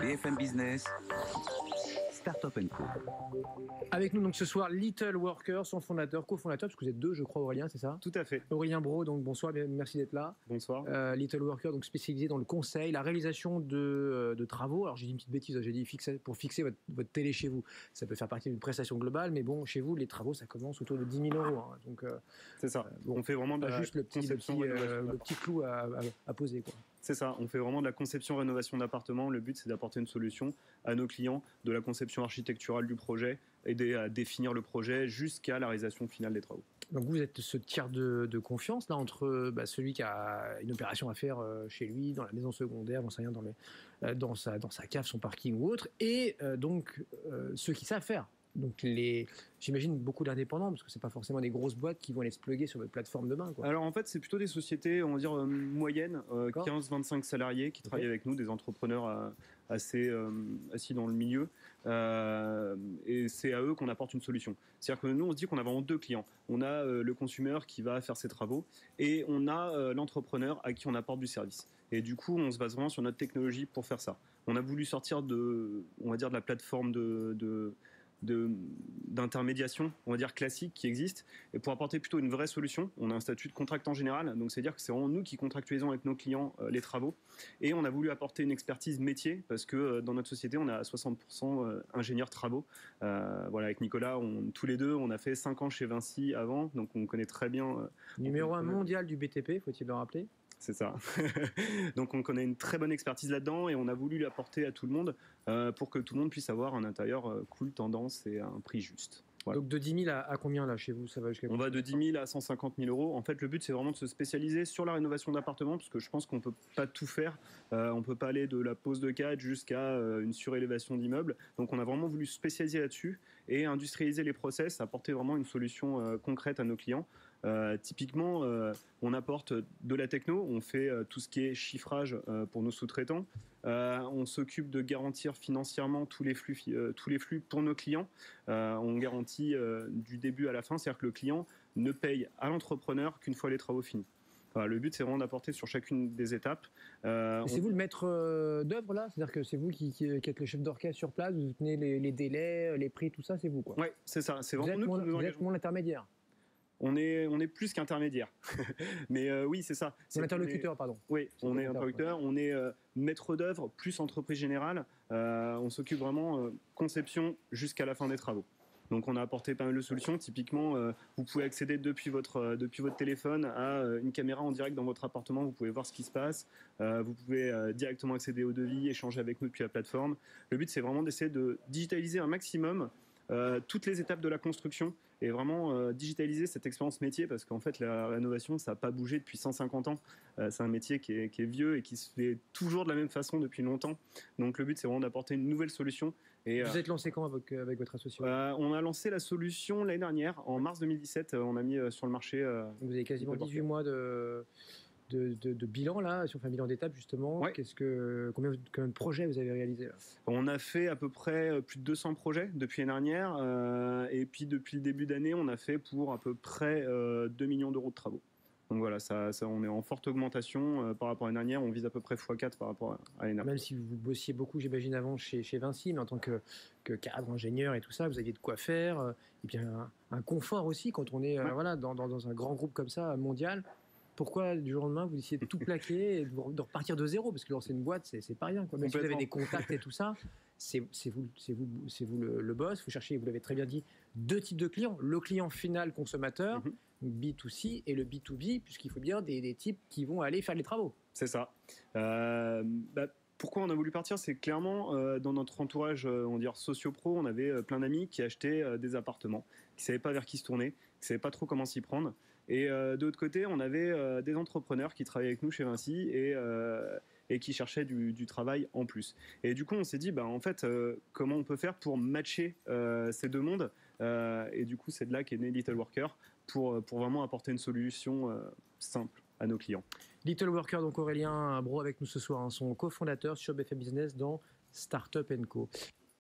BFM Business, Startup & Co. Avec nous donc ce soir, Little Worker, son fondateur, cofondateur, parce que vous êtes deux, je crois, Aurélien, c'est ça? Tout à fait. Aurélien Brault, donc bonsoir, merci d'être là. Bonsoir. Little Worker, donc spécialisé dans le conseil, la réalisation de travaux. Alors j'ai dit une petite bêtise, j'ai dit pour fixer votre télé chez vous. Ça peut faire partie d'une prestation globale, mais bon, chez vous, les travaux, ça commence autour de 10 000 €. Hein, donc c'est ça. Bon, on fait vraiment de la juste le petit clou à poser, quoi. C'est ça, on fait vraiment de la conception-rénovation d'appartements. Le but, c'est d'apporter une solution à nos clients, de la conception architecturale du projet, aider à définir le projet jusqu'à la réalisation finale des travaux. Donc vous êtes ce tiers de confiance là entre celui qui a une opération à faire chez lui, dans la maison secondaire, j'en sais rien, dans sa cave, son parking ou autre, et donc ceux qui savent faire. Donc j'imagine beaucoup d'indépendants, parce que c'est pas forcément des grosses boîtes qui vont aller se plugger sur votre plateforme demain, quoi. Alors en fait, c'est plutôt des sociétés, on va dire, moyennes, 15-25 salariés qui travaillent avec nous, des entrepreneurs assez assis dans le milieu. Et c'est à eux qu'on apporte une solution. C'est-à-dire que nous, on se dit qu'on a vraiment deux clients. On a le consumer qui va faire ses travaux et on a l'entrepreneur à qui on apporte du service. Et du coup, on se base vraiment sur notre technologie pour faire ça. On a voulu sortir de la plateforme d'intermédiation, on va dire classique, qui existe, et pour apporter plutôt une vraie solution. On a un statut de contractant général, donc c'est-à-dire que c'est vraiment nous qui contractualisons avec nos clients les travaux, et on a voulu apporter une expertise métier, parce que dans notre société, on a 60% ingénieurs travaux. Voilà, avec Nicolas, tous les deux, on a fait 5 ans chez Vinci avant, donc on connaît très bien... Numéro 1 mondial du BTP, faut-il le rappeler? C'est ça. Donc on connaît une très bonne expertise là-dedans et on a voulu l'apporter à tout le monde pour que tout le monde puisse avoir un intérieur cool, tendance et à un prix juste. Voilà. Donc de 10 000 à combien là chez vous, ça va jusqu'à On va de 10 000 à 150 000 €. En fait, le but, c'est vraiment de se spécialiser sur la rénovation d'appartements, parce que je pense qu'on ne peut pas tout faire. On ne peut pas aller de la pose de cadre jusqu'à une surélévation d'immeubles. Donc on a vraiment voulu se spécialiser là-dessus et industrialiser les process, apporter vraiment une solution concrète à nos clients. Typiquement, on apporte de la techno, on fait tout ce qui est chiffrage pour nos sous-traitants. On s'occupe de garantir financièrement tous les flux pour nos clients. On garantit du début à la fin, c'est-à-dire que le client ne paye à l'entrepreneur qu'une fois les travaux finis. Voilà, le but, c'est vraiment d'apporter sur chacune des étapes. C'est vous le maître d'œuvre là? C'est-à-dire que c'est vous qui êtes le chef d'orchestre sur place, vous tenez les délais, les prix, tout ça, c'est vous, quoi? Oui, c'est ça. C'est vraiment nous qui nous engageons. Vous êtes mon intermédiaire. On est plus qu'intermédiaire. Mais oui, c'est ça. C'est interlocuteur, pardon. Oui, on est interlocuteur. On est maître d'œuvre plus entreprise générale. On s'occupe vraiment conception jusqu'à la fin des travaux. Donc on a apporté pas mal de solutions. Typiquement, vous pouvez accéder depuis votre téléphone à une caméra en direct dans votre appartement. Vous pouvez voir ce qui se passe. Vous pouvez directement accéder au devis, échanger avec nous depuis la plateforme. Le but, c'est vraiment d'essayer de digitaliser un maximum toutes les étapes de la construction et vraiment digitaliser cette expérience métier, parce qu'en fait la rénovation, ça n'a pas bougé depuis 150 ans. C'est un métier qui est vieux et qui se fait toujours de la même façon depuis longtemps. Donc le but, c'est vraiment d'apporter une nouvelle solution. Et, vous êtes lancé quand avec votre associé? On a lancé la solution l'année dernière, en mars 2017. On a mis sur le marché... Vous avez quasiment 18 mois de bilan là, si on fait un bilan d'étape justement. Ouais. Combien de projets vous avez réalisé là? On a fait à peu près plus de 200 projets depuis l'année dernière, et puis depuis le début d'année, on a fait pour à peu près 2 millions d'euros de travaux. Donc voilà, on est en forte augmentation par rapport à l'année dernière. On vise à peu près x4 par rapport à l'année dernière. Même si vous bossiez beaucoup, j'imagine, avant chez Vinci, mais en tant que cadre, ingénieur et tout ça, vous aviez de quoi faire. Et puis un confort aussi quand on est dans un grand groupe comme ça, mondial. Pourquoi du jour au lendemain vous décidez de tout plaquer et de repartir de zéro? Parce que lancer une boîte, c'est pas rien, quoi. Même si vous avez des contacts et tout ça, c'est vous le boss. Vous cherchez, vous l'avez très bien dit, deux types de clients. Le client final consommateur, B2C, et le B2B, puisqu'il faut bien des types qui vont aller faire les travaux. C'est ça. Pourquoi on a voulu partir? C'est clairement dans notre entourage, on va dire socio-pro, on avait plein d'amis qui achetaient des appartements, qui ne savaient pas vers qui se tourner, qui ne savaient pas trop comment s'y prendre. Et de l'autre côté, on avait des entrepreneurs qui travaillaient avec nous chez Vinci et qui cherchaient du travail en plus. Et du coup, on s'est dit, en fait, comment on peut faire pour matcher ces deux mondes? Et du coup, c'est de là qu'est né Little Worker, pour vraiment apporter une solution simple à nos clients. Little Worker, donc Aurélien Brault avec nous ce soir, son cofondateur sur BFM Business dans Startup & Co.